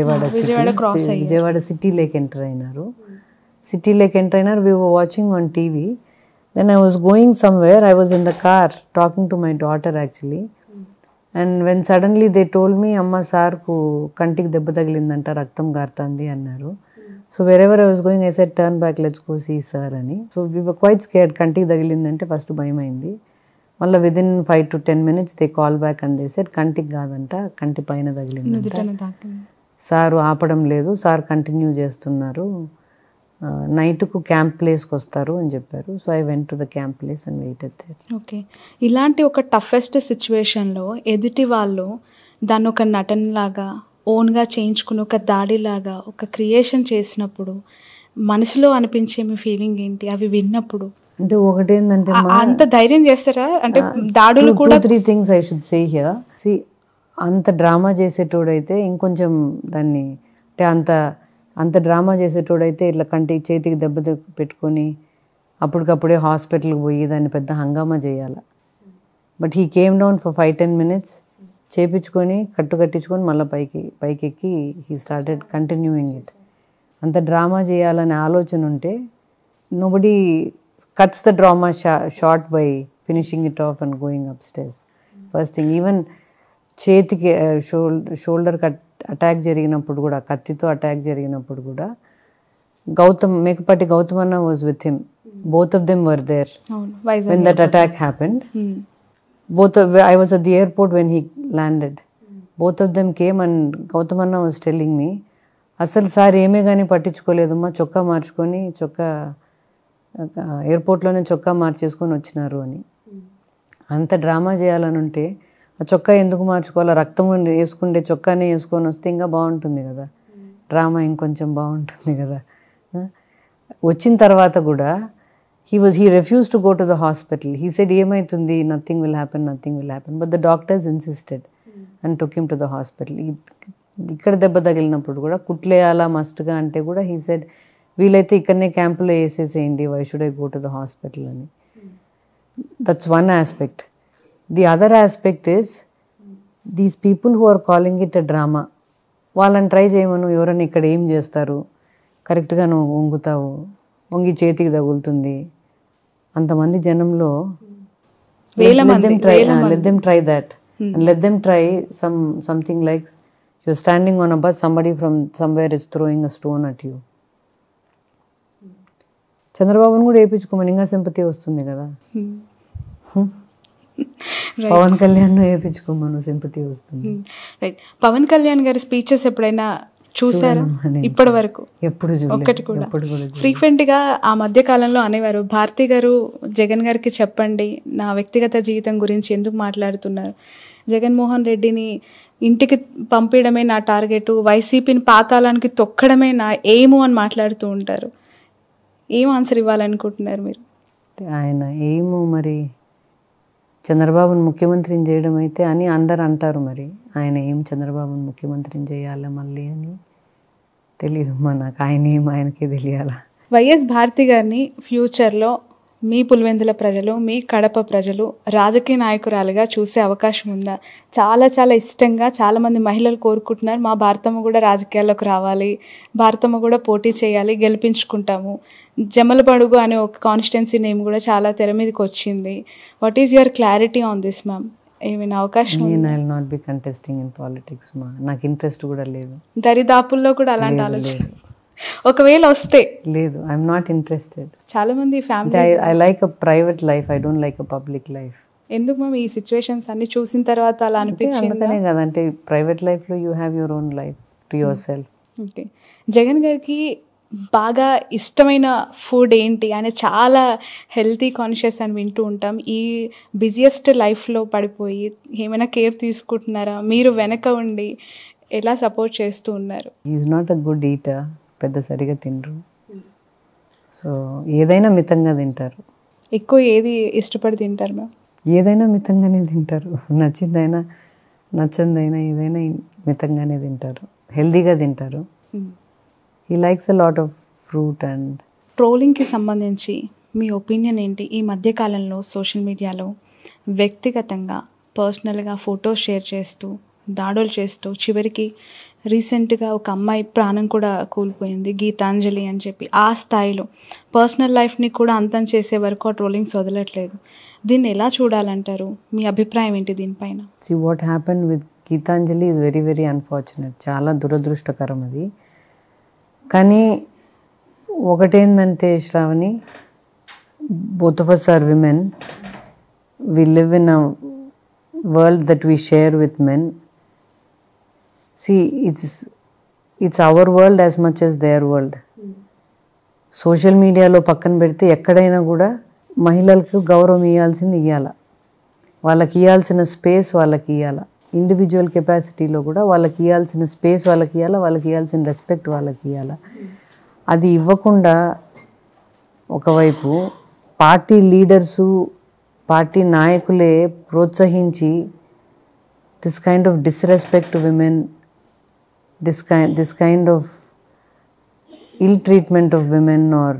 Vijayawada cross అయ్యారు. Vijayawada సిటీలోకి enter అయినారు. We were watching on TV. Then I was going somewhere. I was in the car talking to my daughter actually. And when suddenly they told me, Amma sir ku kantik debba tagilindanta, raktam gartandi annaru. So wherever I was going, I said, turn back, let's go see sir ani. So we were quite scared. Kantik tagilindante first bhayamaindi. Malla within 5 to 10 minutes they called back and they said, kantik gadanta, kanti paina tagilindanta. Sir ఆపడం లేదు, sir continue చేస్తున్నారు, నైట్కు camp ప్లేస్కి వస్తారు అని చెప్పారు. So I went to the camp place and waited there. Okay, ఇలాంటి ఒక toughest సిచ్యువేషన్లో ఎదుటి వాళ్ళు దాన్ని ఒక నటనలాగా ఓన్గా చేయించుకుని ఒక దాడిలాగా ఒక క్రియేషన్ చేసినప్పుడు మనసులో అనిపించే మీ ఫీలింగ్ ఏంటి అవి విన్నప్పుడు? అంటే ఒకటేంటంటే అంత ధైర్యం చేస్తారా? అంటే దాడులు కూడా 3 things I should say here. See, అంత డ్రామా చేసేటోడైతే ఇంకొంచెం దాన్ని అంటే అంత డ్రామా చేసేటోడైతే ఇట్లా చేతికి దెబ్బ పెట్టుకొని అప్పటికప్పుడే హాస్పిటల్కి పోయి దాన్ని పెద్ద హంగామా చేయాలి. But he came down for 5-10 minutes, చేపించుకొని కట్టించుకొని మళ్ళీ పైకెక్కి హీ స్టార్టెడ్ కంటిన్యూయింగ్ ఇట్. అంత డ్రామా చేయాలనే ఆలోచన ఉంటే nobody cuts the drama short by finishing it of and going up stairs. First thing, even చేతికి షోల్డర్కి అటాక్ జరిగినప్పుడు కూడా, కత్తితో అటాక్ జరిగినప్పుడు కూడా మేకపాటి గౌతమ్ అన్న was with him. Both of them were there when that attack happened. I was at the airport when he landed. Both of them came and Gautam Anna was telling me, అసలు sir ఏమే కానీ పట్టించుకోలేదమ్మా, చొక్కా మార్చుకొని ఎయిర్పోర్ట్లోనే చొక్కా మార్చేసుకొని వచ్చినారు అని. అంత drama చేయాలని ఉంటే ఆ చొక్కా ఎందుకు మార్చుకోవాలా? రక్తం వేసుకుంటే చొక్కానే వేసుకొని వస్తే ఇంకా బాగుంటుంది కదా, డ్రామా ఇంకొంచెం బాగుంటుంది కదా. వచ్చిన తర్వాత కూడా he refused to go to the hospital. He said, ఏమైతుంది, nothing will happen. But the doctors insisted and took him to the hospital. ఇక్కడ దెబ్బ తగిలినప్పుడు కూడా కుట్లేయాలా మస్ట్గా అంటే కూడా he said, వీలైతే ఇక్కడనే క్యాంపులో వేసేసేయండి, why should I go to the hospital అని. That's one aspect. The other aspect is, these people who are calling it a drama, వాళ్ళని ట్రై చేయమను, ఎవరైనా ఇక్కడ ఏం చేస్తారు, కరెక్ట్గా నువ్వు వంగుతావు, వంగి చేతికి తగులుతుంది, అంతమంది జనంలో let them try that. And let them try something like you're standing on a bus, somebody from somewhere is throwing a stone at you. చంద్రబాబును కూడా వేయించుకోమని ఇంకా సింపతి వస్తుంది కదా. పవన్ కళ్యాణ్ వేయించుకోమను, సింపతి వస్తుంది. రైట్. పవన్ కళ్యాణ్ గారి స్పీచెస్ ఎప్పుడైనా చూసారా? ఇప్పటి వరకు ఎప్పుడు ఒక్కటి కూడా. ఫ్రీక్వెంట్గా ఆ మధ్య కాలంలో అనేవారు, భారతి గారు జగన్ గారికి చెప్పండి నా వ్యక్తిగత జీవితం గురించి ఎందుకు మాట్లాడుతున్నారు, జగన్మోహన్ రెడ్డిని ఇంటికి పంపించడమే నా టార్గెట్, వైసీపీని పాతాళానికి తొక్కడమే నా ఎయిము అని మాట్లాడుతూ ఉంటారు. ఏం ఆన్సర్ ఇవ్వాలనుకుంటున్నారు మీరు? ఆయన ఎయిము మరి చంద్రబాబును ముఖ్యమంత్రిని చేయడం అయితే అని అందరు అంటారు. మరి ఆయన ఏం చంద్రబాబును ముఖ్యమంత్రిని చేయాలా మళ్ళీ అని తెలీదు నాకు. ఆయనకే తెలియాలా. వైఎస్ భారతి గారిని ఫ్యూచర్లో మీ పులివెందుల ప్రజలు, మీ కడప ప్రజలు రాజకీయ నాయకురాలుగా చూసే అవకాశం ఉందా? చాలా చాలా ఇష్టంగా చాలామంది మహిళలు కోరుకుంటున్నారు, మా భారతమ్మ కూడా రాజకీయాల్లోకి రావాలి, భారతమ్మ కూడా పోటీ చేయాలి, గెలిపించుకుంటాము. జమలబడుగు అనే ఒక కాన్స్టిట్యున్సీ నేమ్ కూడా చాలా తెర మీదకి వచ్చింది. What is your clarity on this ma'am? ఏమైనా అవకాశం? నేను I will not be contesting in politics మా, నాకు ఇంట్రెస్ట్ కూడా లేదు. దరిదాపుల్లో కూడా అలాంటి ఆలోచన ఒకవేళ వస్తే లేదు. I'm not interested. చాలా మంది family I like a private life, I don't like a public life. ఎందుకు మ్యామ్ ఈ సిచ్యువేషన్స్ అన్ని చూసిన తర్వాత అలా అనిపించింది? అందుకనే కదా, అంటే ప్రైవేట్ లైఫ్లో you have your own life to your self. Okay. Jagan గారికి బాగా ఇష్టమైన ఫుడ్ ఏంటి? ఆయన చాలా హెల్తీ కాన్షియస్ అని వింటూ ఉంటాం. ఈ బిజియెస్ట్ లైఫ్లో పడిపోయి ఏమైనా కేర్ తీసుకుంటున్నారా? మీరు వెనక ఉండి ఎలా సపోర్ట్ చేస్తూ ఉన్నారు? Is not a good eater, పెద్ద సరిగా తినరు. సో ఏదైనా మితంగా తింటారు. ఎక్కువ ఏది ఇష్టపడి తింటారు మ్యామ్? ఏదైనా మితంగానే తింటారు. నచ్చిందైనా నచ్చందైనా ఏదైనా మితంగానే తింటారు, హెల్దీగా తింటారు. He likes a lot of fruit and. ట్రోలింగ్కి సంబంధించి మీ ఒపీనియన్ ఏంటి? ఈ మధ్యకాలంలో సోషల్ మీడియాలో వ్యక్తిగతంగా పర్సనల్గా ఫొటోస్ షేర్ చేస్తూ దాడులు చేస్తూ చివరికి రీసెంట్గా ఒక అమ్మాయి ప్రాణం కూడా కోల్పోయింది, గీతాంజలి అని చెప్పి. ఆ స్థాయిలో పర్సనల్ లైఫ్ని కూడా అంతం చేసే వరకు ఆ ట్రోలింగ్స్ వదలట్లేదు. దీన్ని ఎలా చూడాలంటారు? మీ అభిప్రాయం ఏంటి దీనిపైన? See what happened with Gitanjali is very very unfortunate. చాలా దురదృష్టకరం అది. కానీ ఒకటేందంటే Shravani, both of us are women. We live in a world that we share with men. See, it's our world as much as their world. Social మీడియాలో పక్కన పెడితే ఎక్కడైనా కూడా మహిళలకు గౌరవం ఇవ్వాల్సింది ఇవ్వాల, వాళ్ళకి ఇవ్వాల్సిన స్పేస్ వాళ్ళకి ఇవ్వాల. ఇండివిజువల్ కెపాసిటీలో కూడా వాళ్ళకి ఇవ్వాల్సిన స్పేస్ వాళ్ళకి ఇవ్వాల, వాళ్ళకి ఇవ్వాల్సిన రెస్పెక్ట్ వాళ్ళకి ఇవ్వాల. అది ఇవ్వకుండా ఒకవైపు పార్టీ లీడర్సు, పార్టీ నాయకులే ప్రోత్సహించి this kind of disrespect to women, this kind of ill treatment of women or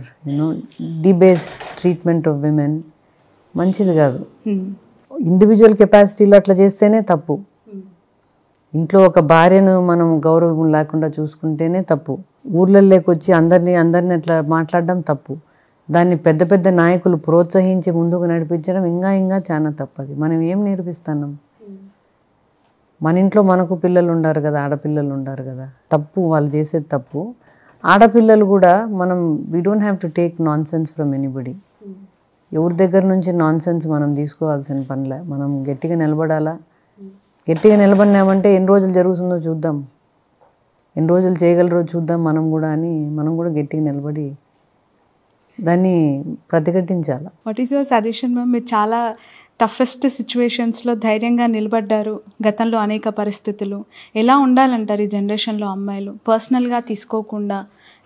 debased treatment of women మంచిది కాదు. ఇండివిజువల్ కెపాసిటీలో అట్లా చేస్తేనే తప్పు. ఇంట్లో ఒక భార్యను మనం గౌరవం లేకుండా చూసుకుంటేనే తప్పు. ఊర్లలోకి వచ్చి అందరినీ అట్లా మాట్లాడడం తప్పు. దాన్ని పెద్ద పెద్ద నాయకులు ప్రోత్సహించి ముందుకు నడిపించడం ఇంకా చాలా తప్పది. మనం ఏం నేర్పిస్తున్నాం? మన ఇంట్లో మనకు పిల్లలు ఉండారు కదా, ఆడపిల్లలు ఉండారు కదా. తప్పు, వాళ్ళు చేసేది తప్పు. ఆడపిల్లలు కూడా మనం we don't have to take non sense from anybody. ఎవరి దగ్గర నుంచి నాన్ సెన్స్ మనం తీసుకోవాల్సిన పనిలే. మనం గట్టిగా నిలబడాలా. గట్టిగా నిలబడినామంటే ఎన్ని రోజులు జరుగుతుందో చూద్దాం, ఎన్ని రోజులు చేయగలరో చూద్దాం మనం కూడా అని మనం కూడా గట్టిగా నిలబడి దాన్ని ప్రతిఘటించాలి. What is your suggestion ma'am? మీరు చాలా టఫెస్ట్ సిచ్యువేషన్స్లో ధైర్యంగా నిలబడ్డారు. గతంలో అనేక పరిస్థితులు ఎలా ఉండాలంటారు ఈ జనరేషన్లో అమ్మాయిలు? పర్సనల్గా తీసుకోకుండా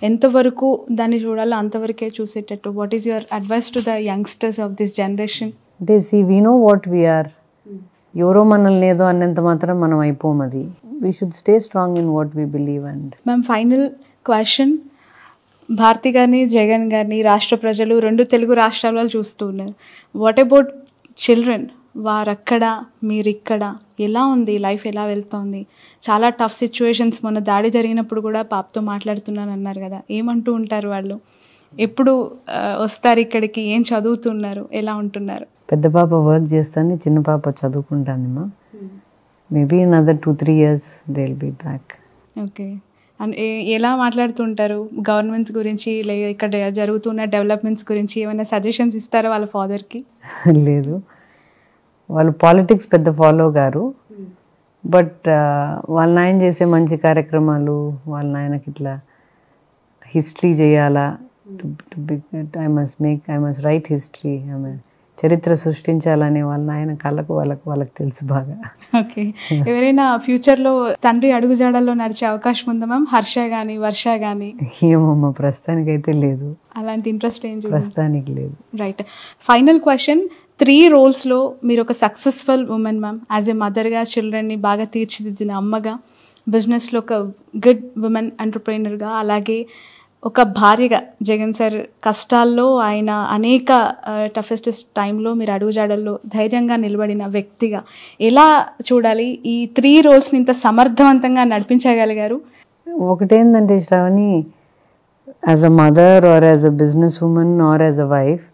ఎంతవరకు దాన్ని చూడాలో అంతవరకే చూసేటట్టు. What is your advice to the youngsters of this generation? అంటే వీ నో వాట్ వీఆర్. ఎవరో మనల్ని ఏదో అన్నంత మాత్రం మనం అయిపోం. అది we should stay strong in what we believe. And ma'am, final question. Bharathi గారిని, జగన్ గారిని రాష్ట్ర ప్రజలు, 2 తెలుగు రాష్ట్రాలలో చూస్తూ ఉన్నారు. What about children? వారక్కడ, మీరిక్కడ, ఎలా ఉంది లైఫ్, ఎలా వెళ్తోంది? చాలా టఫ్ సిచ్యువేషన్స్. మొన్న దాడి జరిగినప్పుడు కూడా పాపతో మాట్లాడుతున్నాను అన్నారు కదా, ఏమంటూ ఉంటారు వాళ్ళు? ఎప్పుడు వస్తారు ఇక్కడికి? ఏం చదువుతున్నారు? ఎలా ఉంటున్నారు? పెద్ద పాప వర్క్ చేస్తుంది, చిన్న పాప చదువుకుంటానమ్మా. Maybe in other 2-3 years they will be back. Okay. And ఎలా మాట్లాడుతుంటారు గవర్నమెంట్స్ గురించి, లేదా ఇక్కడ జరుగుతున్న డెవలప్మెంట్స్ గురించి? ఏమైనా సజెషన్స్ ఇస్తారా వాళ్ళ ఫాదర్కి? లేదు, వాళ్ళు పాలిటిక్స్ పెద్ద ఫాలో గారు. బట్ వాళ్ళ నాయన చేసే మంచి కార్యక్రమాలు, వాళ్ళ నాయనకి ఇట్లా హిస్టరీ చేయాలా, ఐ మస్ట్ రైట్ హిస్టరీ, చరిత్ర సృష్టించాలనే వాళ్ళ నాయన కళ్ళకు వాళ్ళకి తెలుసు బాగా. ఓకే. ఎవరైనా ఫ్యూచర్లో తండ్రి అడుగుజాడల్లో నడిచే అవకాశం ఉందా మ్యామ్? హర్ష కానీ, వర్ష కానీ? ఏమమ్మా, ప్రస్తుతానికి అయితే లేదు. అలాంటి ఇంట్రెస్ట్ ఏం ప్రస్తుతానికి లేదు. రైట్. Final question. 3 రోల్స్లో మీరు ఒక successful woman ma'am. As a మదర్గా, చిల్డ్రన్ని బాగా తీర్చిదిద్దిన అమ్మగా, బిజినెస్లో ఒక గుడ్ ఉమెన్ ఎంటర్ప్రైనర్గా, అలాగే ఒక భార్యగా, జగన్ సార్ కష్టాల్లో ఆయన అనేక టఫెస్ట్ టైంలో మీరు అడుగుజాడల్లో ధైర్యంగా నిలబడిన వ్యక్తిగా ఎలా చూడాలి? ఈ 3 రోల్స్ని ఇంత సమర్థవంతంగా నడిపించగలిగారు. ఒకటేందంటే Shravani, as a mother or as a business woman or as a wife,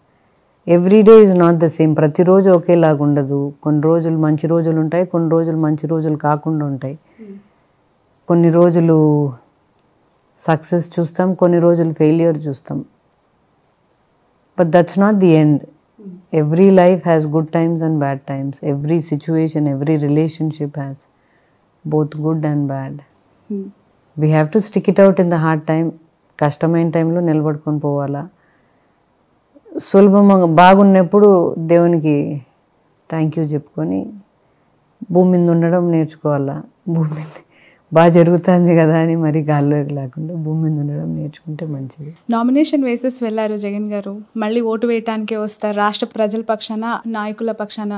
every day is not the same. ప్రతిరోజు ఒకేలాగా ఉండదు. కొన్ని రోజులు మంచి రోజులు ఉంటాయి, కొన్ని రోజులు మంచి రోజులు కాకుండా ఉంటాయి. కొన్ని రోజులు సక్సెస్ చూస్తాం, కొన్ని రోజులు ఫెయిల్యూర్ చూస్తాం. But that's not the end. Every life has good times and bad times. Every situation, every relationship has both good and bad. We have to stick it out in the hard time. కష్టమైన టైంలో నిలబడుకొని పోవాలా. సులభంగా బాగున్నప్పుడు దేవునికి thank you చెప్పుకొని భూమి మీద ఉండడం నేర్చుకోవాలా. భూమి మీద బాగా జరుగుతుంది కదా అని మరి గాల్లో లేకుండా భూమి మీద ఉండడం నేర్చుకుంటే మంచిది. నామినేషన్ వేసేసి వెళ్ళారు జగన్ గారు, మళ్ళీ ఓటు వేయటానికే వస్తారు. రాష్ట్ర ప్రజల పక్షాన, నాయకుల పక్షాన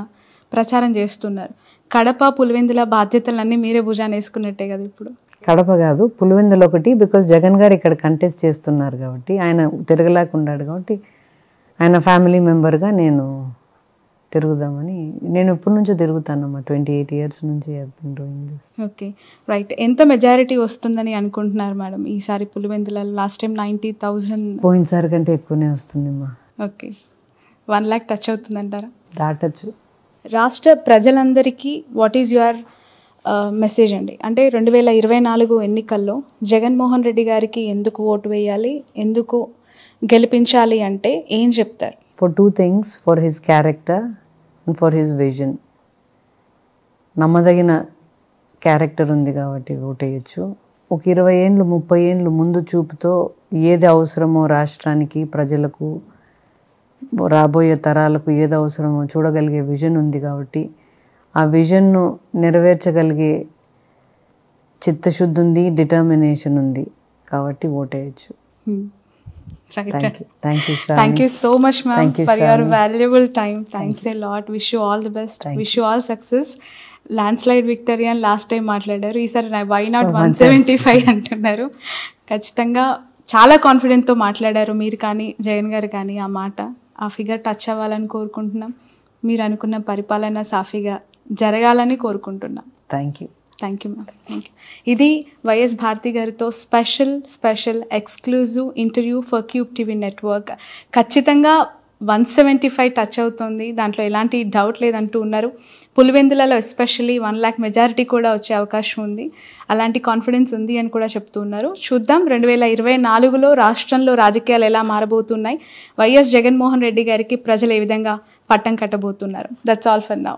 ప్రచారం చేస్తున్నారు. కడప, పులివెందుల బాధ్యతలన్నీ మీరే భుజాన వేసుకున్నట్టే కదా ఇప్పుడు? కడప కాదు, పులివెందుల ఒకటి. బికాస్ జగన్ గారు ఇక్కడ కంటెస్ట్ చేస్తున్నారు కాబట్టి, ఆయన తిరగలేకున్నాడు కాబట్టి, ఆయన ఫ్యామిలీ మెంబర్గా నేను తిరుగుదామని. నేను ఎప్పటి నుంచో తిరుగుతానమ్మా, 28 years నుంచి డూయింగ్ దిస్. Okay, right. ఎంత మెజారిటీ వస్తుందని అనుకుంటున్నారు మేడం ఈసారి పులివెందులలో? లాస్ట్ టైం 90,000, పోయినసారి కంటే ఎక్కువనే వస్తుందమ్మా. ఓకే, 1 lakh టచ్ అవుతుందంటారా? దాటచ్చు. రాష్ట్ర ప్రజలందరికీ వాట్ ఈజ్ యువర్ మెసేజ్ అండి? అంటే 2024 ఎన్నికల్లో జగన్మోహన్ రెడ్డి గారికి ఎందుకు ఓటు వేయాలి, ఎందుకు గెలిపించాలి అంటే ఏం చెప్తారు? For 2 things, for his character and for his vision. నమ్మదగిన క్యారెక్టర్ ఉంది కాబట్టి ఓటేయచ్చు. ఒక 20 ఏళ్ళు 30 ఏళ్ళు ముందు చూపుతో ఏది అవసరమో రాష్ట్రానికి, ప్రజలకు, రాబోయే తరాలకు ఏది అవసరమో చూడగలిగే విజన్ ఉంది కాబట్టి ఆ విజన్ను నెరవేర్చగలిగే చిత్తశుద్ధి ఉంది, డిటర్మినేషన్ ఉంది కాబట్టి ఓటేయచ్చు. Thank you so much, ma'am, for your valuable time. Thanks a lot. Wish you all the best. Wish you all success. Landslide victory అని లాస్ట్ టైం మాట్లాడారు, ఈసారి వై నాట్ 175 అంటున్నారు. ఖచ్చితంగా చాలా కాన్ఫిడెంట్తో మాట్లాడారు మీరు కానీ జగన్ గారు కానీ. ఆ ఫిగర్ టచ్ అవ్వాలని కోరుకుంటున్నాం. మీరు అనుకున్న పరిపాలన సాఫీగా జరగాలని కోరుకుంటున్నాం. Thank you ma'am. Thank you. ఇది వైఎస్ భారతి గారితో special exclusive interview for cube TV network. ఖచ్చితంగా 175 టచ్ అవుతుంది, దాంట్లో ఎలాంటి డౌట్ లేదంటూ ఉన్నారు. పులివెందులలో ఎస్పెషల్లీ 1 lakh మెజారిటీ కూడా వచ్చే అవకాశం ఉంది, అలాంటి కాన్ఫిడెన్స్ ఉంది అని కూడా చెప్తూ ఉన్నారు. చూద్దాం 2024లో రాష్ట్రంలో రాజకీయాలు ఎలా మారబోతున్నాయి, వైఎస్ జగన్మోహన్ రెడ్డి గారికి ప్రజలు ఏ విధంగా పట్టం కట్టబోతున్నారు. That's all for now.